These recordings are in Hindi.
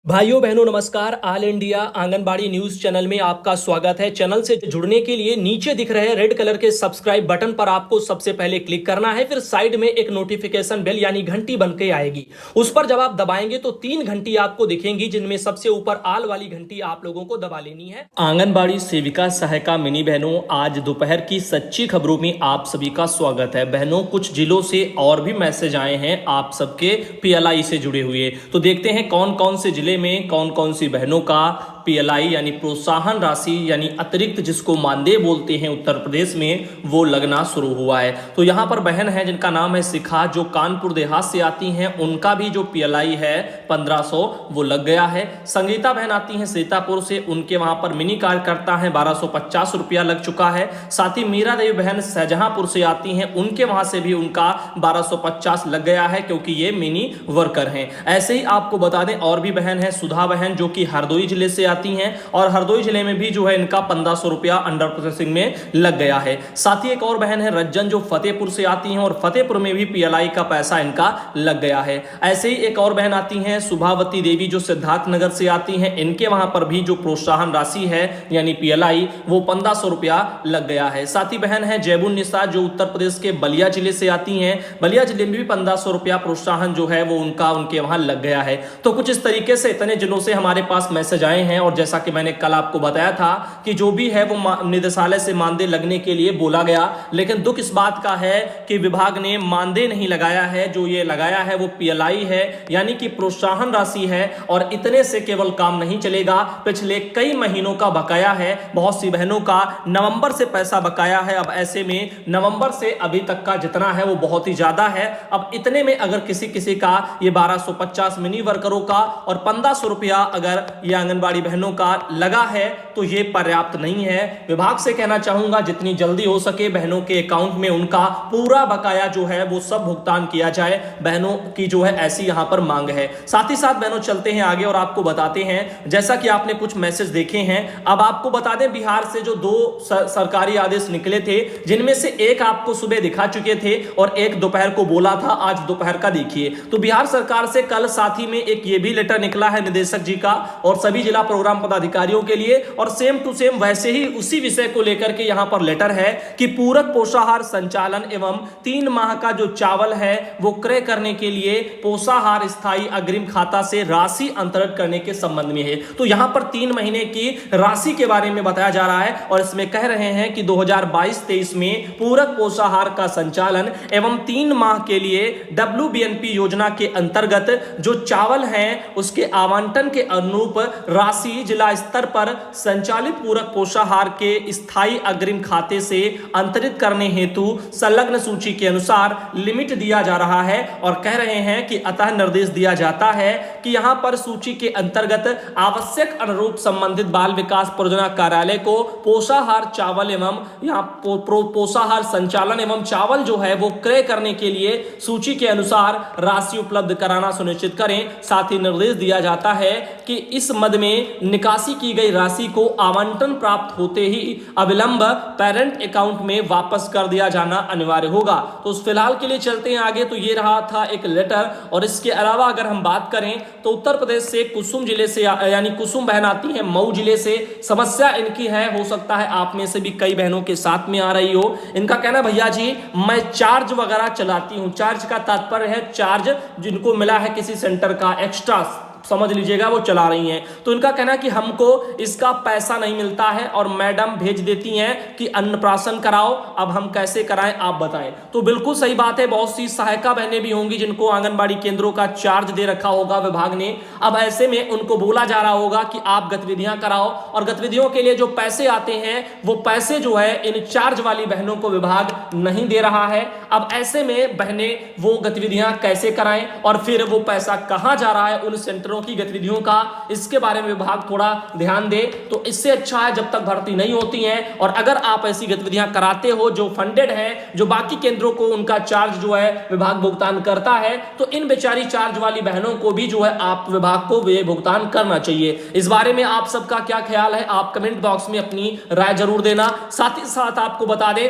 भाइयों बहनों नमस्कार। All India anganwadi news channel में आपका स्वागत है। चैनल से जुड़ने के लिए नीचे दिख रहे रेड कलर के सब्सक्राइब बटन पर आपको सबसे पहले क्लिक करना है। फिर साइड में एक नोटिफिकेशन बेल यानी घंटी बन के आएगी, उस पर जब आप दबाएंगे तो 3 घंटी आपको दिखेंगी, जिनमें सबसे ऊपर आल वाली घंटी आप लोगों को दबा लेनी है। आंगनबाड़ी सेविका सहायिका मिनी बहनों, आज दोपहर की सच्ची खबरों में आप सभी का स्वागत है। बहनों, कुछ जिलों से और भी मैसेज आए हैं आप सबके पीएलआई से जुड़े हुए, तो देखते हैं कौन कौन से जिले में कौन कौन सी बहनों का पीएलआई यानी प्रोत्साहन राशि यानी अतिरिक्त जिसको मानदेय बोलते हैं उत्तर प्रदेश में, वो लगना शुरू हुआ है। तो यहाँ पर बहन है जिनका नाम है शिखा, जो कानपुर देहात से आती हैं, उनका भी जो पीएलआई है 1500 वो लग गया है। संगीता बहन आती हैं सीतापुर से, उनके वहां पर मिनी कार्यकर्ता है 1250 रुपया लग चुका है। साथ ही मीरा देवी बहन शाहजहांपुर से आती हैं, उनके वहां से भी उनका 1250 लग गया है, क्योंकि ये मिनी वर्कर हैं। ऐसे ही आपको बता दें और भी बहन है सुधा बहन, जो कि हरदोई जिले से आती हैं, और हरदोई जिले में भी जो है इनका 1500 रुपया अंडर प्रोसेसिंग में लग गया है। साथ ही एक और बहन है रज्जन, जो फतेहपुर से आती हैं, और फतेहपुर में भी पीएलआई का पैसा इनका लग गया है। ऐसे ही एक और बहन आती हैं सुभावती देवी, जो सिद्धार्थ नगर से आती हैं, इनके वहां पर भी जो प्रोत्साहन राशि है यानी पीएलआई वो 1500 रुपया लग गया है। साथ ही बहन है जयबुन निशा, जो उत्तर प्रदेश के बलिया जिले से आती हैं, बलिया जिले में भी 1500 रुपया प्रोत्साहन जो है वो उनके वहां लग गया है। तो कुछ इस तरीके से इतने जिलों से हमारे पास मैसेज आए हैं, और जैसा कि मैंने कल आपको बताया था कि जो भी है वो निदेशालय से मानदेय लगने के लिए बोला गया, लेकिन दुख इस बात का है कि विभाग ने मानदेय नहीं लगाया है। जो ये लगाया है वो पीएलआई है यानी कि प्रोत्साहन राशि है, और इतने से केवल काम नहीं चलेगा। पिछले कई महीनों का बकाया है, बहुत सी बहनों का नवंबर से पैसा बकाया है। अब ऐसे में नवंबर से अभी तक का जितना है वो बहुत ही ज्यादा है। अब इतने में अगर किसी किसी का ये 1250 मिनी वर्करों का और 1500 रुपया अगर ये आंगनबाड़ी बहनों का लगा है, तो ये पर्याप्त नहीं है। विभाग से कहना चाहूंगा जितनी जल्दी हो सके बहनों के अकाउंट में उनका पूरा बकाया जो है वो सब भुगतान किया जाए। बहनों की जो है ऐसी यहां पर मांग है। साथ ही साथ बहनों चलते हैं आगे और आपको बताते हैं, जैसा कि आपने कुछ मैसेज देखे हैं, अब आपको बता दें बिहार से जो 2 सरकारी आदेश निकले थे, जिनमें से एक आपको सुबह दिखा चुके थे और एक दोपहर को बोला था, आज दोपहर का देखिए। तो बिहार सरकार से कल साथ ही में एक ये भी लेटर निकला है निदेशक जी का और सभी जिला प्रोग्राम पदाधिकारियों के लिए, और सेम टू सेम वैसे ही उसी विषय को लेकर के यहां पर लेटर है कि पूरक पोषाहार संचालन एवं 3 माह का जो चावल है वो क्रय करने के लिए पोषाहार स्थायी अग्रिम खाता से राशि अंतरण करने के संबंध में है। तो यहां पर 3 महीने की राशि के बारे में बताया जा रहा है, और इसमें कह रहे हैं कि 2022-23 में पूरक पोषाहार का संचालन एवं 3 माह के लिए WBNP योजना के अंतर्गत जो चावल है उसके आवंटन के अनुरूप राशि जिला स्तर पर संचालित पूरक पोषाहार के स्थायी अग्रिम खाते से अंतरित करने हेतु संलग्न सूची के अनुसार लिमिट दिया जा रहा है, और कह रहे हैं कि अतः निर्देश दिया जाता है कि यहां पर सूची के अंतर्गत आवश्यक अनुरूप संबंधित बाल विकास परियोजना कार्यालय को पोषाहार चावल एवं यहां पोषाहार संचालन एवं चावल जो है वो क्रय करने के लिए सूची के अनुसार राशि उपलब्ध कराना सुनिश्चित करें। साथ ही निर्देश दिया जाता है कि इस मद में निकासी की गई राशि को आवंटन प्राप्त होते ही अविलंब पेरेंट अकाउंट में वापस कर दिया जाना अनिवार्य होगा। तो फिलहाल के लिए चलते हैं आगे। तो ये रहा था एक लेटर, और इसके अलावा अगर हम बात करें तो उत्तर प्रदेश से कुसुम जिले से यानी कुसुम बहन आती है मऊ जिले से। समस्या इनकी है, हो सकता है आप में से भी कई बहनों के साथ में आ रही हो। इनका कहना भैया जी मैं चार्ज वगैरह चलाती हूँ। चार्ज का तात्पर्य है चार्ज जिनको मिला है किसी सेंटर का एक्स्ट्रा, समझ लीजिएगा, वो चला रही हैं। तो इनका कहना है कि हमको इसका पैसा नहीं मिलता है, और मैडम भेज देती हैं कि अन्नप्राशन कराओ, अब हम कैसे कराएं आप बताएं। तो बिल्कुल सही बात है, बहुत सी सहायिका बहनें भी होंगी जिनको आंगनबाड़ी केंद्रों का चार्ज दे रखा होगा विभाग ने। अब ऐसे में उनको बोला जा रहा होगा कि आप गतिविधियां कराओ, और गतिविधियों के लिए जो पैसे आते हैं वो पैसे जो है इन चार्ज वाली बहनों को विभाग नहीं दे रहा है। अब ऐसे में बहनें वो गतिविधियां कैसे कराएं, और फिर वो पैसा कहां जा रहा है उन सेंटरों की गतिविधियों का, इसके बारे में विभाग थोड़ा ध्यान दे। तो इससे अच्छा है जब तक भर्ती नहीं होती है, और अगर आप ऐसी गतिविधियां कराते हो जो फंडेड है, जो बाकी केंद्रों को उनका चार्ज जो है विभाग भुगतान करता है, तो इन बेचारी चार्ज वाली बहनों को भी जो है आप विभाग को वे भुगतान करना चाहिए। इस बारे में आप सबका क्या ख्याल है, आप कमेंट बॉक्स में अपनी राय जरूर देना। साथ ही साथ आपको बता दें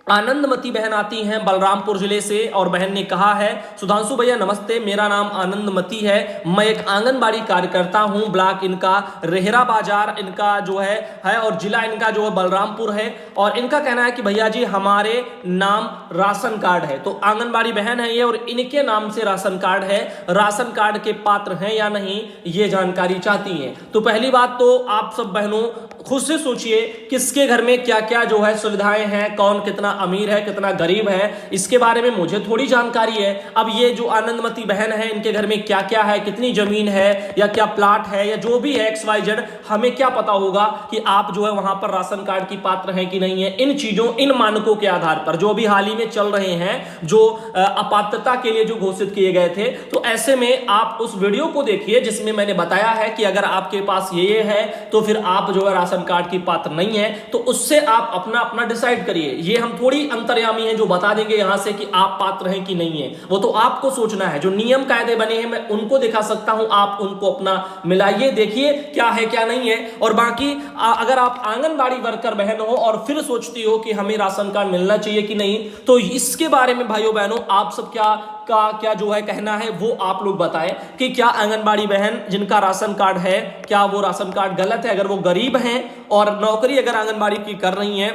आनंदमती बहन आती हैं बलरामपुर जिले से और बहन ने कहा है, सुधांशु भैया नमस्ते, मेरा नाम आनंदमती है, मैं एक आंगनबाड़ी कार्यकर्ता हूं, ब्लॉक इनका रेहरा बाजार इनका जो है और जिला इनका जो है बलरामपुर है। और इनका कहना है कि भैया जी हमारे नाम राशन कार्ड है। तो आंगनबाड़ी बहन है ये और इनके नाम से राशन कार्ड है, राशन कार्ड के पात्र हैं या नहीं ये जानकारी चाहती हैं। तो पहली बात तो आप सब बहनों खुद से सोचिए किसके घर में क्या क्या जो है सुविधाएं हैं, कौन कितना अमीर है कितना गरीब है, इसके बारे में मुझे थोड़ी जानकारी है। अब ये जो आनंदमती बहन है इनके घर में क्या क्या है, कितनी जमीन है या क्या प्लाट है या जो भी है XYZ, हमें क्या पता होगा कि आप जो है वहां पर राशन कार्ड की पात्र हैं कि नहीं है। इन चीजों इन मानकों के आधार पर जो भी हाल ही में चल रहे हैं, जो अपात्रता के लिए जो घोषित किए गए थे, तो ऐसे में आप उस वीडियो को देखिए जिसमें मैंने बताया है कि अगर आपके पास ये है तो फिर आप जो है राशन कार्ड की पात्र नहीं है। तो उससे आप अपना अपना डिसाइड करिए। ये हम थोड़ी अंतर्यामी हैं जो बता देंगे यहां से कि आप पात्र हैं कि नहीं है, वो तो आपको सोचना है। जो नियम कायदे बने हैं मैं उनको दिखा सकता हूं, आप उनको अपना मिलाइए, देखिए क्या है क्या नहीं है। और बाकी अगर आप आंगनबाड़ी वर्कर बहन हो और फिर सोचती हो कि हमें राशन कार्ड मिलना चाहिए कि नहीं, तो इसके बारे में भाइयों बहनों आप सब क्या जो है कहना है वो आप लोग बताएं कि क्या आंगनबाड़ी बहन जिनका राशन कार्ड है क्या वो राशन कार्ड गलत है। अगर वो गरीब हैं और नौकरी अगर आंगनबाड़ी की कर रही हैं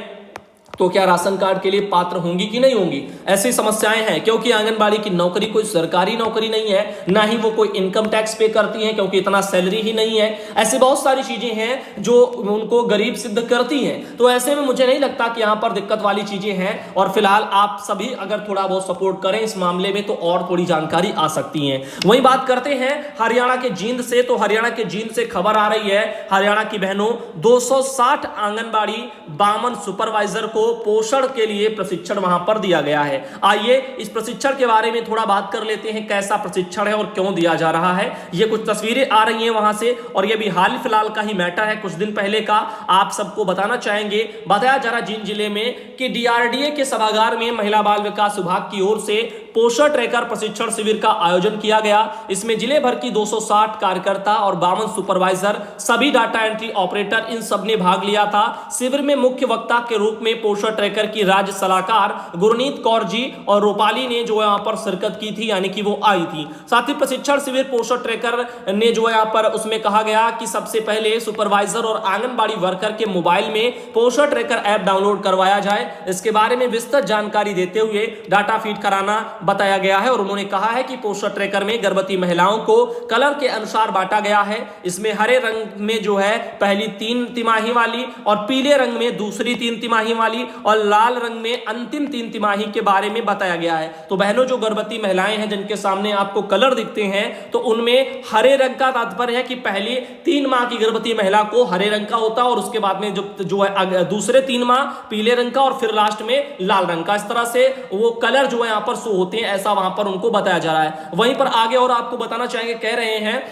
तो क्या राशन कार्ड के लिए पात्र होंगी कि नहीं होंगी। ऐसी समस्याएं हैं क्योंकि आंगनबाड़ी की नौकरी कोई सरकारी नौकरी नहीं है, ना ही वो कोई इनकम टैक्स पे करती हैं क्योंकि इतना सैलरी ही नहीं है। ऐसी बहुत सारी चीजें हैं जो उनको गरीब सिद्ध करती हैं। तो ऐसे में मुझे नहीं लगता कि यहां पर दिक्कत वाली चीजें हैं। और फिलहाल आप सभी अगर थोड़ा बहुत सपोर्ट करें इस मामले में तो और थोड़ी जानकारी आ सकती है। वही बात करते हैं हरियाणा के जींद से। तो हरियाणा के जींद से खबर आ रही है, हरियाणा की बहनों 260 आंगनबाड़ी 52 सुपरवाइजर को पोषण के लिए प्रशिक्षण वहां पर दिया गया है। आइए इस प्रशिक्षण के बारे में थोड़ा बात कर लेते हैं, कैसा प्रशिक्षण है और क्यों दिया जा रहा है। ये कुछ तस्वीरें आ रही हैं वहां से और ये भी हाल फिलहाल का ही मैटर है, कुछ दिन पहले का। आप सबको बताना चाहेंगे, बताया जा रहा जींद जिले में कि DRDA के सभागार में महिला बाल विकास विभाग की ओर से पोषण ट्रैकर प्रशिक्षण शिविर का आयोजन किया गया। इसमें जिले भर की 260 कार्यकर्ता और 52 सुपरवाइजर, सभी डाटा एंट्री ऑपरेटर, इन सब ने भाग लिया था। शिविर में मुख्य वक्ता के रूप में पोषण ट्रैकर की राज्य सलाहकार गुरनीत कौर जी और रूपाली ने जो यहाँ पर शिरकत की थी, यानी कि वो आई थी। साथ ही प्रशिक्षण शिविर पोषण ट्रैकर ने जो यहाँ पर उसमें कहा गया कि सबसे पहले सुपरवाइजर और आंगनबाड़ी वर्कर के मोबाइल में पोषण ट्रैकर ऐप डाउनलोड करवाया जाए। इसके बारे में विस्तृत जानकारी देते हुए डाटा फीड कराना बताया गया है। और उन्होंने कहा है कि पोषण ट्रैकर में गर्भवती महिलाओं को कलर के अनुसार बांटा गया है। इसमें हरे रंग में जो है पहली 3 तिमाही वाली और पीले रंग में दूसरी 3 तिमाही वाली और लाल रंग में अंतिम 3 तिमाही के बारे में बताया गया है। तो बहनों जो गर्भवती महिलाएं हैं जिनके सामने आपको कलर दिखते हैं, तो उनमें हरे रंग का तात्पर्य है कि पहले 3 माह की गर्भवती महिला को हरे रंग का होता है और उसके बाद में जो है दूसरे 3 माह पीले रंग का और फिर लास्ट में लाल रंग का। इस तरह से वो कलर जो है यहाँ पर शो होते हैं, ऐसा वहां पर उनको बताया जा रहा है। वहीं पर आगे और आपको बताना चाहेंगे, कह रहे हैं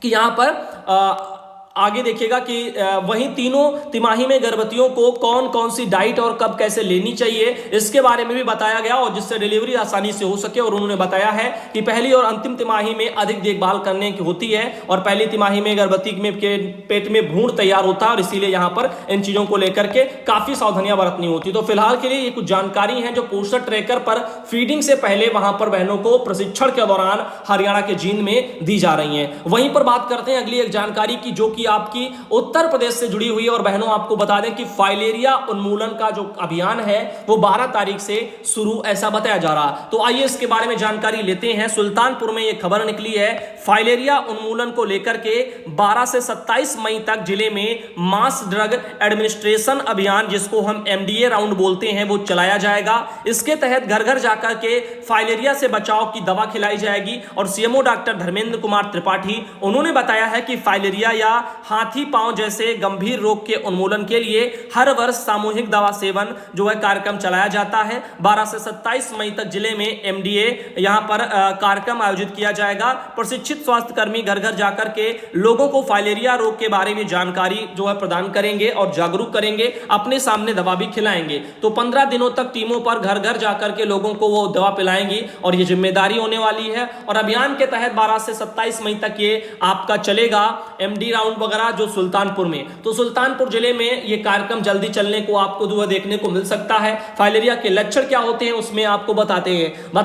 कि यहां पर आगे देखिएगा कि वहीं तीनों तिमाही में गर्भवतियों को कौन कौन सी डाइट और कब कैसे लेनी चाहिए इसके बारे में भी बताया गया और जिससे डिलीवरी आसानी से हो सके। और उन्होंने बताया है कि पहली और अंतिम तिमाही में अधिक देखभाल करने की होती है और पहली तिमाही में गर्भवती में के पेट में भ्रूण तैयार होता है और इसीलिए यहाँ पर इन चीजों को लेकर के काफी सावधानियां बरतनी होती। तो फिलहाल के लिए ये कुछ जानकारी है जो पोषण ट्रैकर पर फीडिंग से पहले वहां पर बहनों को प्रशिक्षण के दौरान हरियाणा के जींद में दी जा रही है। वहीं पर बात करते हैं अगली एक जानकारी की जो कि आपकी उत्तर प्रदेश से जुड़ी हुई है। और बहनों आपको बता दें कि फाइलेरिया उन्मूलन का जो अभियान है वो 12 तारीख से शुरू ऐसा बताया जा रहा। तो आइए इसके बारे में जानकारी लेते हैं। सुल्तानपुर में यह खबर निकली है, फाइलेरिया उन्मूलन को लेकर के 12 से 27 मई तक जिले में मास ड्रग एडमिनिस्ट्रेशन अभियान, जिसको हम MDA राउंड बोलते हैं, वो चलाया जाएगा। इसके तहत घर घर जाकर के फाइलेरिया से बचाव की दवा खिलाई जाएगी। और CMO डॉक्टर धर्मेंद्र कुमार त्रिपाठी उन्होंने बताया है कि फाइलेरिया या हाथी पांव जैसे गंभीर रोग के उन्मूलन के लिए हर वर्ष सामूहिक दवा सेवन जो है कार्यक्रम चलाया जाता है। 12 से 27 मई तक जिले में MDA यहां पर कार्यक्रम आयोजित किया जाएगा। प्रशिक्षित प्रशिक्षित स्वास्थ्य कर्मी घर घर जाकर के लोगों को फाइलेरिया रोग के बारे में जानकारी जो है प्रदान करेंगे और जागरूक करेंगे, अपने सामने दवा भी खिलाएंगे। तो 15 दिनों तक टीमों पर घर घर जाकर के लोगों को वो दवा पिलाएंगी और ये जिम्मेदारी होने वाली है। और अभियान के तहत 12 से 27 मई तक ये आपका चलेगा, एमडी राउंड वगैरह जो सुल्तानपुर में। तो सुल्तानपुर जिले में ये कार्यक्रम जल्दी चलने को आपको जो देखने को मिल सकता है। फाइलेरिया के लक्षण क्या होते हैं उसमें आपको बता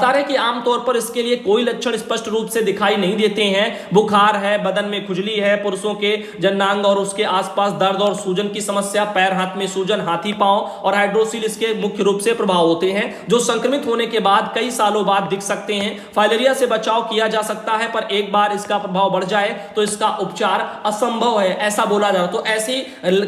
रहे कि आमतौर पर इसके लिए कोई लक्षण स्पष्ट रूप से दिखाई नहीं देते हैं। बुखार है, बदन में खुजली है, पुरुषों के जननांग और उसके आसपास दर्द और सूजन की समस्या, पैर हाथ में सूजन, हाथी पांव और हाइड्रोसील इसके मुख्य रूप से प्रभाव होते हैं, जो संक्रमित होने के बाद कई सालों बाद दिख सकते हैं। फाइलेरिया से बचाव किया जा सकता है, पर एक बार इसका प्रभाव बढ़ जाए तो इसका उपचार असंभव है, ऐसा बोला जा रहा है। तो ऐसी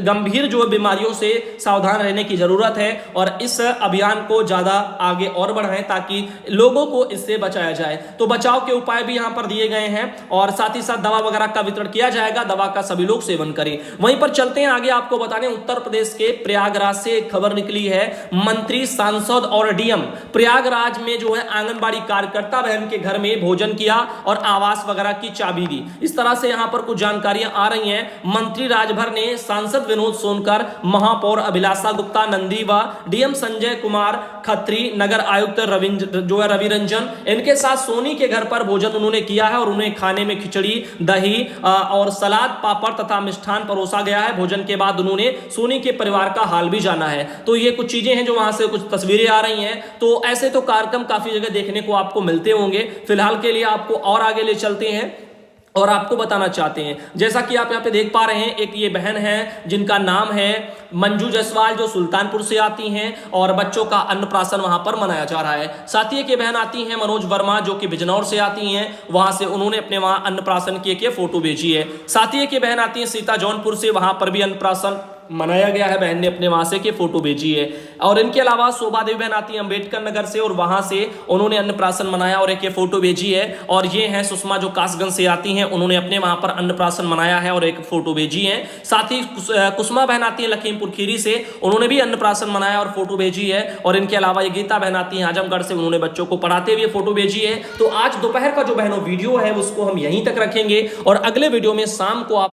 गंभीर जो बीमारियों से सावधान रहने की जरूरत है और इस अभियान को ज्यादा आगे और बढ़ाएं ताकि लोगों को इससे बचाया जाए। तो बचाव के उपाय भी यहां पर दिए गए हैं और साथ ही साथ दवा वगैरह का वितरण किया जाएगा। दवा का सभी लोग सेवन करें। वहीं पर चलते हैं आगे, आपको बताने उत्तर प्रदेश के प्रयागराज से एक खबर निकली है। मंत्री, सांसद और डीएम प्रयागराज में जो है आंगनबाड़ी कार्यकर्ता बहन के घर में भोजन किया और आवास वगैरह की चाबी दी। इस तरह से यहां पर कुछ जानकारियां आ रही हैं। मंत्री राजभर ने सांसद विनोद सोनकर, महापौर अभिलाषा गुप्ता नंदी व डीएम संजय कुमार खत्री, नगर आयुक्त रवि रंजन, इनके साथ सोनी के घर पर भोजन उन्होंने किया है और उन्हें खाने में खिचड़ी, दही और सलाद, पापड़ तथा मिष्ठान परोसा गया है। भोजन के बाद उन्होंने सोनी के परिवार का हाल भी जाना है। तो ये कुछ चीजें हैं जो वहां से कुछ तस्वीरें आ रही हैं। तो ऐसे तो कार्यक्रम काफी जगह देखने को आपको मिलते होंगे। फिलहाल के लिए आपको और आगे ले चलते हैं और आपको बताना चाहते हैं, जैसा कि आप यहाँ पे देख पा रहे हैं, एक ये बहन है जिनका नाम है मंजू जायसवाल, जो सुल्तानपुर से आती हैं और बच्चों का अन्नप्राशन वहां पर मनाया जा रहा है। साथ ही एक ये बहन आती हैं मनोज वर्मा, जो कि बिजनौर से आती हैं, वहां से उन्होंने अपने वहां अन्नप्राशन की फोटो भेजी है। साथ ही एक ये बहन आती है सीता जौनपुर से, वहां पर भी अन्नप्राशन मनाया गया है, बहन ने अपने वहां से फोटो भेजी है। और इनके अलावा शोभा देवी बहन आती है अंबेडकर नगर से और वहां से उन्होंने अन्नप्राशन मनाया और एक फोटो भेजी है। और ये हैं सुषमा, जो कासगंज से आती हैं, उन्होंने अपने वहां पर अन्नप्राशन मनाया है और एक फोटो भेजी है। साथ ही कुसुमा बहन आती है लखीमपुर खीरी से, उन्होंने भी अन्नप्राशन मनाया और फोटो भेजी है। और इनके अलावा ये गीता बहन आती है आजमगढ़ से, उन्होंने बच्चों को पढ़ाते हुए फोटो भेजी है। तो आज दोपहर का जो बहनों वीडियो है उसको हम यहीं तक रखेंगे और अगले वीडियो में शाम को आप